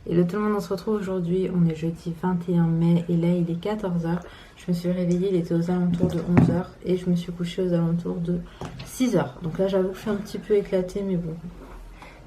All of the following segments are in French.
Et tout le monde, on se retrouve aujourd'hui, on est jeudi 21 mai et là il est 14h. Je me suis réveillée, il était aux alentours de 11h et je me suis couchée aux alentours de 6h. Donc là j'avoue que je suis un petit peu éclatée mais bon,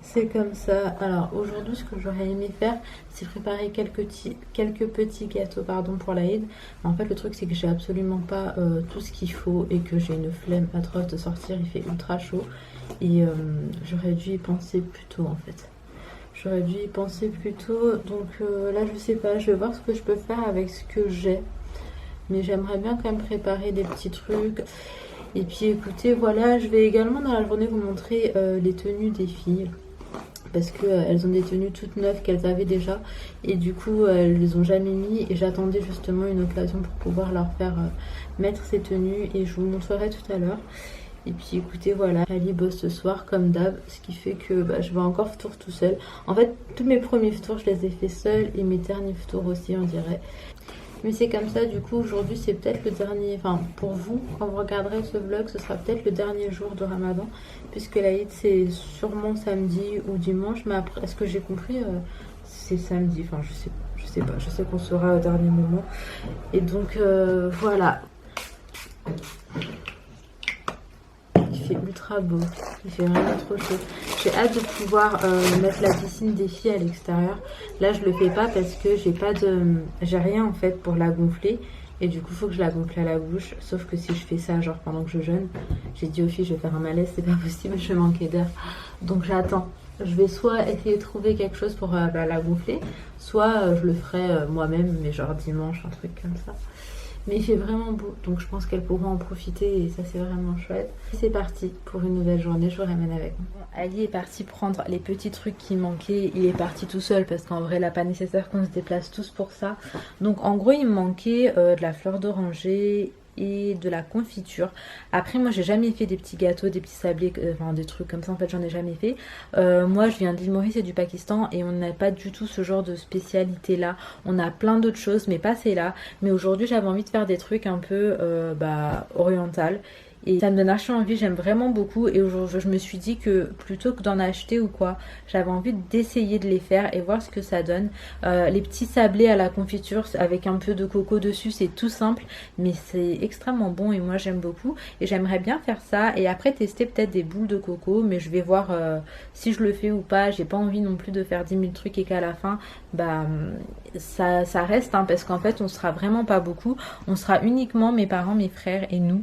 c'est comme ça. Alors aujourd'hui ce que j'aurais aimé faire c'est préparer quelques petits gâteaux pour l'Aïd. En fait le truc c'est que j'ai absolument pas tout ce qu'il faut et que j'ai une flemme atroce de sortir, il fait ultra chaud et j'aurais dû y penser plus tôt en fait. J'aurais dû y penser plus tôt, donc là je sais pas, je vais voir ce que je peux faire avec ce que j'ai. Mais j'aimerais bien quand même préparer des petits trucs. Et puis écoutez, voilà, je vais également dans la journée vous montrer les tenues des filles. Parce qu'elles ont des tenues toutes neuves qu'elles avaient déjà. Et du coup, elles les ont jamais mis. Et j'attendais justement une occasion pour pouvoir leur faire mettre ces tenues. Et je vous montrerai tout à l'heure. Et puis écoutez, voilà, Ali bosse ce soir comme d'hab, ce qui fait que je vais encore ftour tout seul. En fait, tous mes premiers ftours, je les ai fait seuls et mes derniers ftours aussi, on dirait. Mais c'est comme ça, du coup, aujourd'hui, c'est peut-être le dernier... Enfin, pour vous, quand vous regarderez ce vlog, ce sera peut-être le dernier jour de Ramadan, puisque l'Aïd, c'est sûrement samedi ou dimanche. Mais après, est-ce que j'ai compris c'est samedi, enfin, je sais pas. Je sais qu'on sera au dernier moment. Et donc, voilà. Il fait ultra beau, il fait vraiment trop chaud. J'ai hâte de pouvoir mettre la piscine des filles à l'extérieur. Là je le fais pas parce que j'ai rien en fait pour la gonfler. Et du coup il faut que je la gonfle à la bouche. Sauf que si je fais ça genre pendant que je jeûne, j'ai dit aux filles je vais faire un malaise, c'est pas possible, je vais manquer d'air. Donc j'attends. Je vais soit essayer de trouver quelque chose pour la gonfler, soit je le ferai moi-même, mais genre dimanche, un truc comme ça. Mais il fait vraiment beau, donc je pense qu'elles pourront en profiter et ça c'est vraiment chouette. C'est parti pour une nouvelle journée, je vous ramène avec moi. Ali est parti prendre les petits trucs qui manquaient, il est parti tout seul parce qu'en vrai il n'a pas nécessaire qu'on se déplace tous pour ça. Donc en gros il me manquait de la fleur d'oranger et de la confiture. Après moi j'ai jamais fait des petits gâteaux, des petits sablés, enfin des trucs comme ça en fait j'en ai jamais fait. Moi je viens d'île Maurice et du Pakistan et on n'a pas du tout ce genre de spécialité là. On a plein d'autres choses mais pas celle-là. Mais aujourd'hui j'avais envie de faire des trucs un peu oriental. Et ça me donne archi envie, j'aime vraiment beaucoup. Et aujourd'hui, je me suis dit que plutôt que d'en acheter ou quoi, j'avais envie d'essayer de les faire et voir ce que ça donne. Les petits sablés à la confiture avec un peu de coco dessus, c'est tout simple, mais c'est extrêmement bon et moi j'aime beaucoup. Et j'aimerais bien faire ça et après tester peut-être des boules de coco, mais je vais voir si je le fais ou pas. J'ai pas envie non plus de faire 10 000 trucs et qu'à la fin, ça reste, hein, parce qu'en fait, on sera vraiment pas beaucoup. On sera uniquement mes parents, mes frères et nous.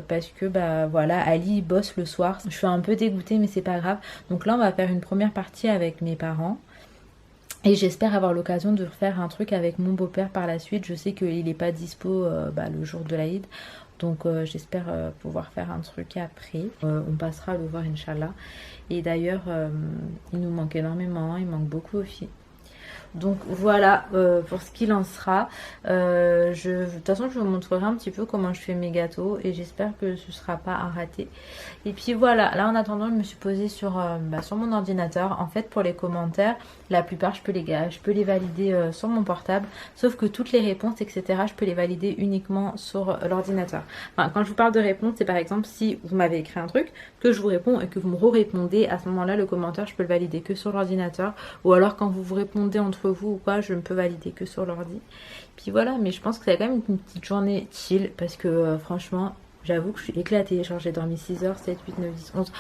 Parce que voilà, Ali bosse le soir. Je suis un peu dégoûtée mais c'est pas grave. Donc là on va faire une première partie avec mes parents. Et j'espère avoir l'occasion de refaire un truc avec mon beau-père par la suite. Je sais qu'il n'est pas dispo le jour de l'Aïd. Donc j'espère pouvoir faire un truc après. On passera le voir Inch'Allah. Et d'ailleurs il nous manque énormément, il manque beaucoup aux filles. Donc voilà pour ce qu'il en sera. De toute façon je vous montrerai un petit peu comment je fais mes gâteaux et j'espère que ce sera pas un raté. Et puis voilà, là en attendant je me suis posée sur mon ordinateur. En fait pour les commentaires, la plupart je peux les valider sur mon portable. Sauf que toutes les réponses etc je peux les valider uniquement sur l'ordinateur. Enfin quand je vous parle de réponse c'est par exemple si vous m'avez écrit un truc, que je vous réponds et que vous me répondez, à ce moment là le commentaire je peux le valider que sur l'ordinateur. Ou alors quand vous vous répondez entre vous ou quoi, je ne peux valider que sur l'ordi. Puis voilà, mais je pense que c'est quand même une petite journée chill parce que franchement, j'avoue que je suis éclatée. Genre j'ai dormi 6 heures, 7, 8, 9, 10, 11.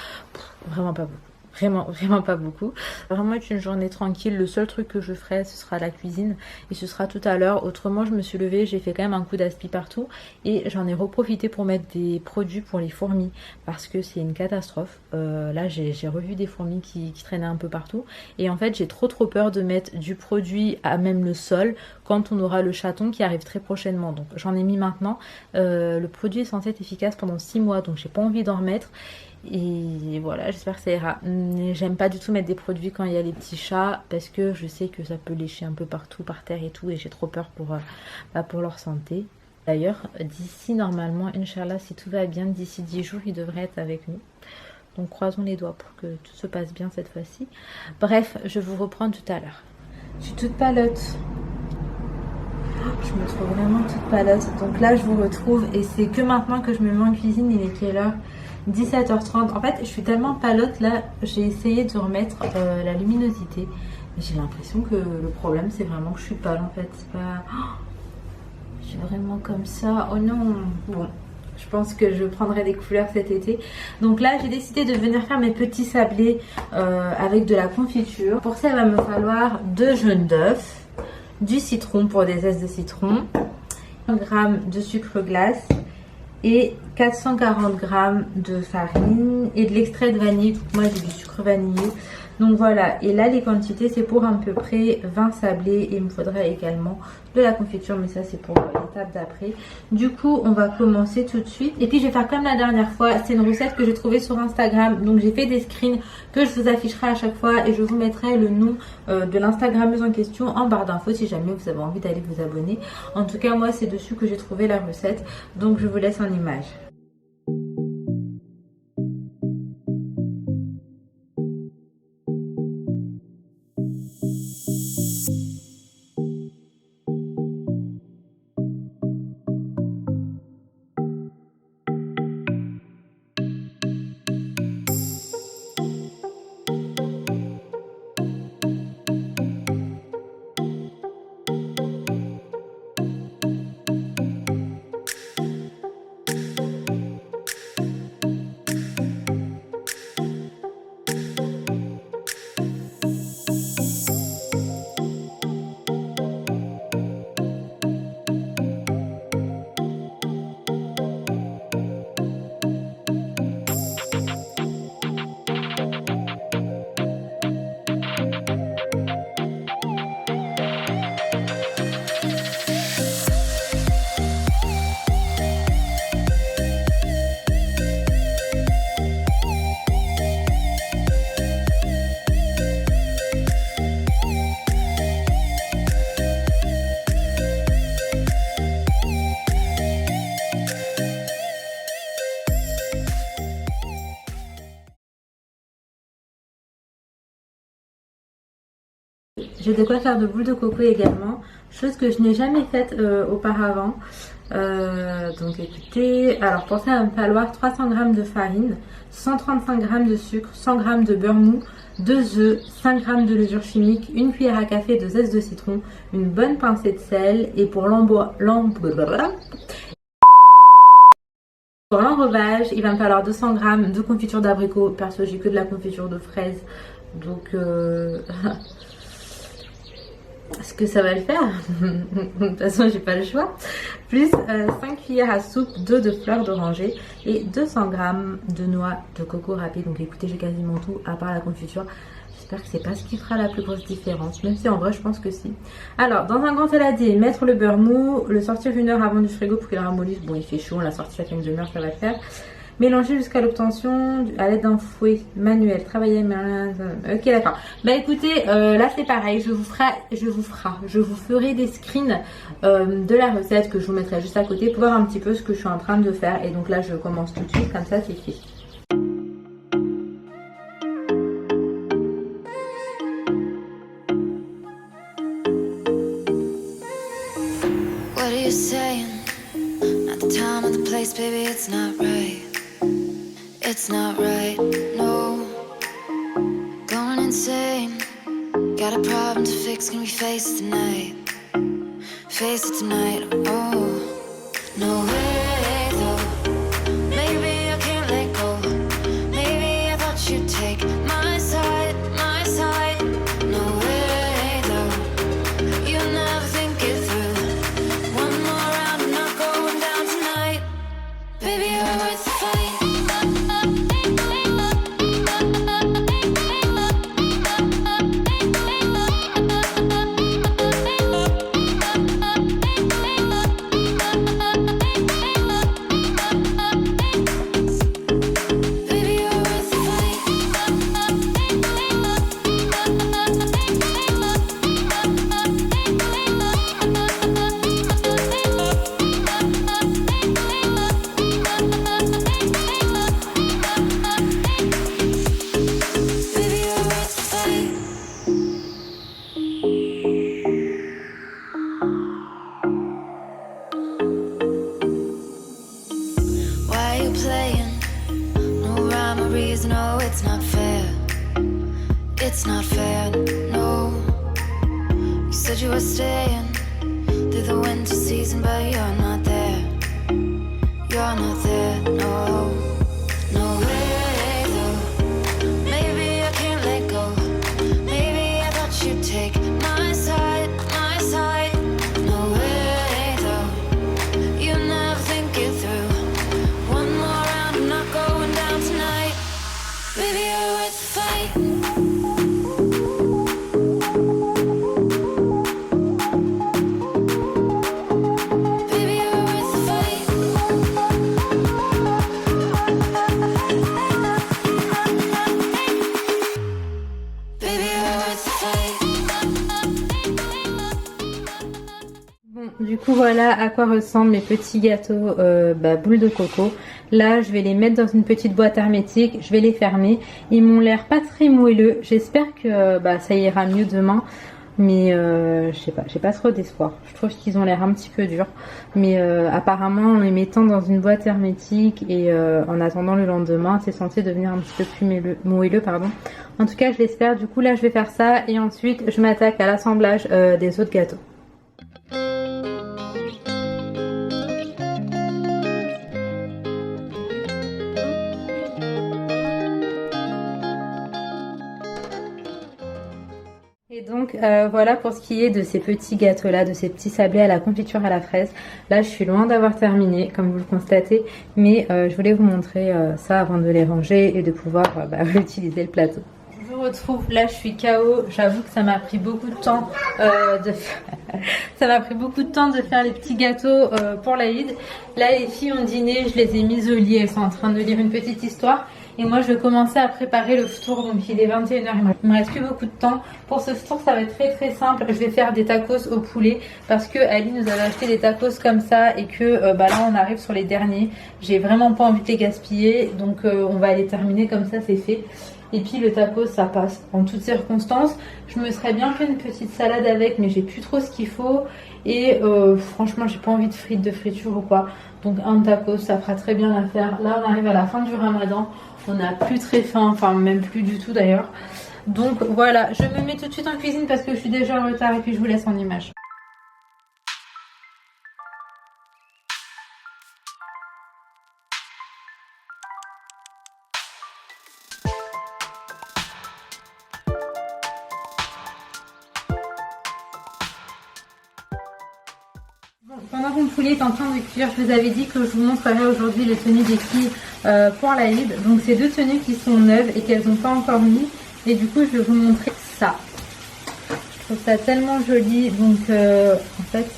Vraiment pas beaucoup. Vraiment pas beaucoup. Vraiment être une journée tranquille. Le seul truc que je ferai ce sera la cuisine et ce sera tout à l'heure. Autrement je me suis levée, j'ai fait quand même un coup d'aspi partout et j'en ai reprofité pour mettre des produits pour les fourmis parce que c'est une catastrophe. Là j'ai revu des fourmis qui traînaient un peu partout et en fait j'ai trop peur de mettre du produit à même le sol quand on aura le chaton qui arrive très prochainement. Donc j'en ai mis maintenant. Le produit est censé être efficace pendant 6 mois donc j'ai pas envie d'en remettre. Et voilà, j'espère que ça ira. J'aime pas du tout mettre des produits quand il y a les petits chats parce que je sais que ça peut lécher un peu partout, par terre et tout, et j'ai trop peur pour leur santé. D'ailleurs, d'ici normalement, Inch'Allah, si tout va bien, d'ici 10 jours, ils devraient être avec nous. Donc croisons les doigts pour que tout se passe bien cette fois-ci. Bref, je vous reprends tout à l'heure. Je suis toute palote. Je me trouve vraiment toute palote. Donc là, je vous retrouve et c'est que maintenant que je me mets en cuisine. Il est quelle heure ? 17h30. En fait, je suis tellement palote là, j'ai essayé de remettre la luminosité. J'ai l'impression que le problème c'est vraiment que je suis pâle en fait. C'est pas... Oh, je suis vraiment comme ça. Oh non. Bon, je pense que je prendrai des couleurs cet été. Donc là j'ai décidé de venir faire mes petits sablés avec de la confiture. Pour ça il va me falloir 2 jaunes d'œufs, du citron pour des zestes de citron, 1 g de sucre glace et 440 g de farine et de l'extrait de vanille. Donc moi j'ai du sucre vanillé. Donc voilà, et là les quantités c'est pour à peu près 20 sablés et il me faudrait également de la confiture, mais ça c'est pour l'étape d'après. Du coup on va commencer tout de suite et puis je vais faire comme la dernière fois, c'est une recette que j'ai trouvée sur Instagram, donc j'ai fait des screens que je vous afficherai à chaque fois et je vous mettrai le nom de l'Instagrammeuse en question en barre d'infos si jamais vous avez envie d'aller vous abonner. En tout cas moi c'est dessus que j'ai trouvé la recette, donc je vous laisse en image. J'ai de quoi faire de boules de coco également, chose que je n'ai jamais faite auparavant. Donc écoutez, alors pour ça il va me falloir 300 g de farine, 135 g de sucre, 100 g de beurre mou, 2 œufs, 5 g de levure chimique, 1 cuillère à café de zeste de citron, une bonne pincée de sel et pour l'enrobage, il va me falloir 200 g de confiture d'abricot. Perso j'ai que de la confiture de fraises, donc est-ce que ça va le faire? De toute façon j'ai pas le choix. Plus 5 cuillères à soupe d'eau de fleur d'oranger et 200 g de noix de coco râpée. Donc écoutez j'ai quasiment tout à part la confiture. J'espère que c'est pas ce qui fera la plus grosse différence, même si en vrai je pense que si. Alors dans un grand saladier, mettre le beurre mou, le sortir 1 heure avant du frigo pour qu'il ramollisse. Bon il fait chaud, on l'a sorti chaque une demi-heure, ça va le faire. Mélanger jusqu'à l'obtention à l'aide d'un fouet manuel. Travailler. Ok d'accord. Bah écoutez, là c'est pareil. Je vous ferai des screens de la recette que je vous mettrai juste à côté pour voir un petit peu ce que je suis en train de faire. Et donc là je commence tout de suite comme ça c'est fait. What are you saying? Not the time or the place, baby, it's not right. It's not right, no. Going insane. Got a problem to fix, can we face it tonight? Face it tonight, oh. No way, though. Maybe I can't let go. Maybe I thought you'd take my side, my side. No way, though. You'll never think it through. One more round, I'm not going down tonight. Baby, you're worth the fight. No, it's not fair. It's not fair, no. you were staying through the winter season, but you're not there. You're not there, no, no way though. Maybe I can't let go. Maybe I thought you'd take my side, my side. No way though. You never think it through. One more round, I'm not going down tonight. Baby, you're worth the fight. Du coup voilà à quoi ressemblent mes petits gâteaux boules de coco. Là je vais les mettre dans une petite boîte hermétique, je vais les fermer. Ils m'ont l'air pas très moelleux, j'espère que ça ira mieux demain. Mais je sais pas, j'ai pas trop d'espoir. Je trouve qu'ils ont l'air un petit peu durs. Mais apparemment en les mettant dans une boîte hermétique et en attendant le lendemain, c'est censé devenir un petit peu plus moelleux. En tout cas je l'espère, du coup là je vais faire ça et ensuite je m'attaque à l'assemblage des autres gâteaux. Et donc voilà pour ce qui est de ces petits gâteaux là, de ces petits sablés à la confiture à la fraise. Là je suis loin d'avoir terminé comme vous le constatez, mais je voulais vous montrer ça avant de les ranger et de pouvoir réutiliser le plateau. Je vous retrouve, là je suis KO, j'avoue que ça m'a pris beaucoup de temps de faire les petits gâteaux pour l'Aïd. Là les filles ont dîné, je les ai mises au lit, elles sont en train de lire une petite histoire. Et moi je vais commencer à préparer le ftour, donc il est 21h, il me reste plus beaucoup de temps. Pour ce ftour ça va être très simple, je vais faire des tacos au poulet parce que Ali nous avait acheté des tacos comme ça et que là on arrive sur les derniers. J'ai vraiment pas envie de les gaspiller, donc on va les terminer comme ça, c'est fait. Et puis le tacos ça passe en toutes circonstances. Je me serais bien fait une petite salade avec, mais j'ai plus trop ce qu'il faut. Et franchement j'ai pas envie de frites, de friture ou quoi. Donc un tacos ça fera très bien l'affaire. Là on arrive à la fin du ramadan. On n'a plus très faim, enfin même plus du tout d'ailleurs. Donc voilà, je me mets tout de suite en cuisine parce que je suis déjà en retard et puis je vous laisse en image. Pendant que mon poulet est en train de cuire, je vous avais dit que je vous montrerai aujourd'hui les tenues des filles pour l'Aïd. Donc c'est deux tenues qui sont neuves et qu'elles n'ont pas encore mis. Et du coup je vais vous montrer ça. Je trouve ça tellement joli. Donc en fait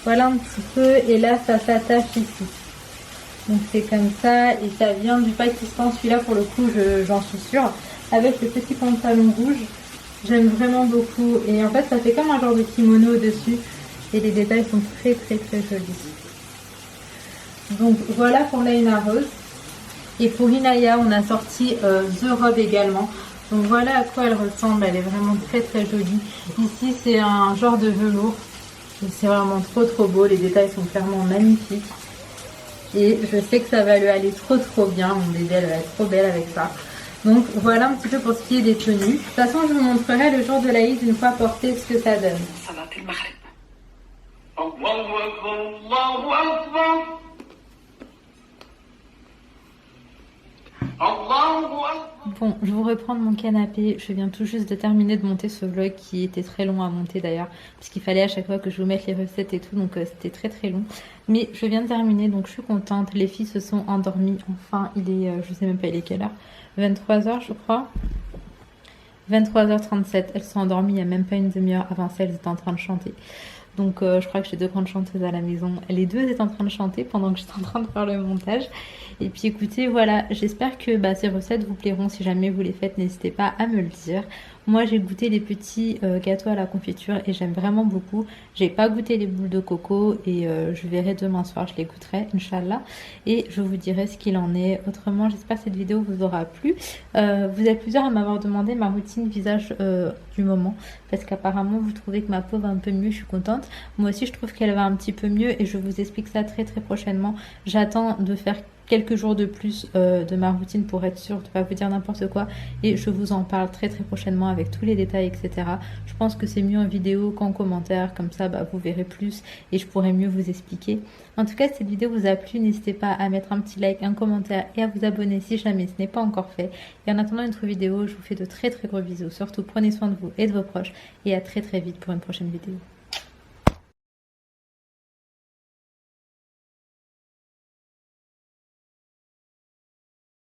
voilà un petit peu et là ça s'attache ici. Donc c'est comme ça et ça vient du Pakistan. Celui-là pour le coup j'en suis sûre. Avec le petit pantalon rouge. J'aime vraiment beaucoup. Et en fait ça fait comme un genre de kimono au-dessus. Et les détails sont très jolis. Donc voilà pour Laina Rose. Et pour Inaya, on a sorti The Robe également. Donc voilà à quoi elle ressemble. Elle est vraiment très jolie. Ici c'est un genre de velours. C'est vraiment trop beau. Les détails sont clairement magnifiques. Et je sais que ça va lui aller trop bien. Mon bébé elle va être trop belle avec ça. Donc voilà un petit peu pour ce qui est des tenues. De toute façon je vous montrerai le jour de l'Aïd une fois porté ce que ça donne. Bon, je vous reprends de mon canapé. Je viens tout juste de terminer de monter ce vlog qui était très long à monter d'ailleurs, puisqu'il fallait à chaque fois que je vous mette les recettes et tout, donc c'était très long. Mais je viens de terminer, donc je suis contente. Les filles se sont endormies. Enfin, il est, je sais même pas il est quelle heure, 23h je crois. 23h37, elles sont endormies il n'y a même pas une demi-heure. Avant ça, elles étaient en train de chanter. Donc je crois que j'ai deux grandes chanteuses à la maison. Les deux étaient en train de chanter pendant que j'étais en train de faire le montage. Et puis écoutez, voilà, j'espère que ces recettes vous plairont. Si jamais vous les faites, n'hésitez pas à me le dire. Moi j'ai goûté les petits gâteaux à la confiture et j'aime vraiment beaucoup. J'ai pas goûté les boules de coco et je verrai demain soir, je les goûterai, Inch'Allah. Et je vous dirai ce qu'il en est. Autrement, j'espère que cette vidéo vous aura plu. Vous êtes plusieurs à m'avoir demandé ma routine visage du moment. Parce qu'apparemment vous trouvez que ma peau va un peu mieux, je suis contente. Moi aussi je trouve qu'elle va un petit peu mieux et je vous explique ça très prochainement. J'attends de faire quelques jours de plus de ma routine pour être sûre de ne pas vous dire n'importe quoi. Et je vous en parle très prochainement avec tous les détails, etc. Je pense que c'est mieux en vidéo qu'en commentaire, comme ça vous verrez plus et je pourrai mieux vous expliquer. En tout cas, si cette vidéo vous a plu, n'hésitez pas à mettre un petit like, un commentaire et à vous abonner si jamais ce n'est pas encore fait. Et en attendant une autre vidéo, je vous fais de très gros bisous. Surtout, prenez soin de vous et de vos proches et à très vite pour une prochaine vidéo.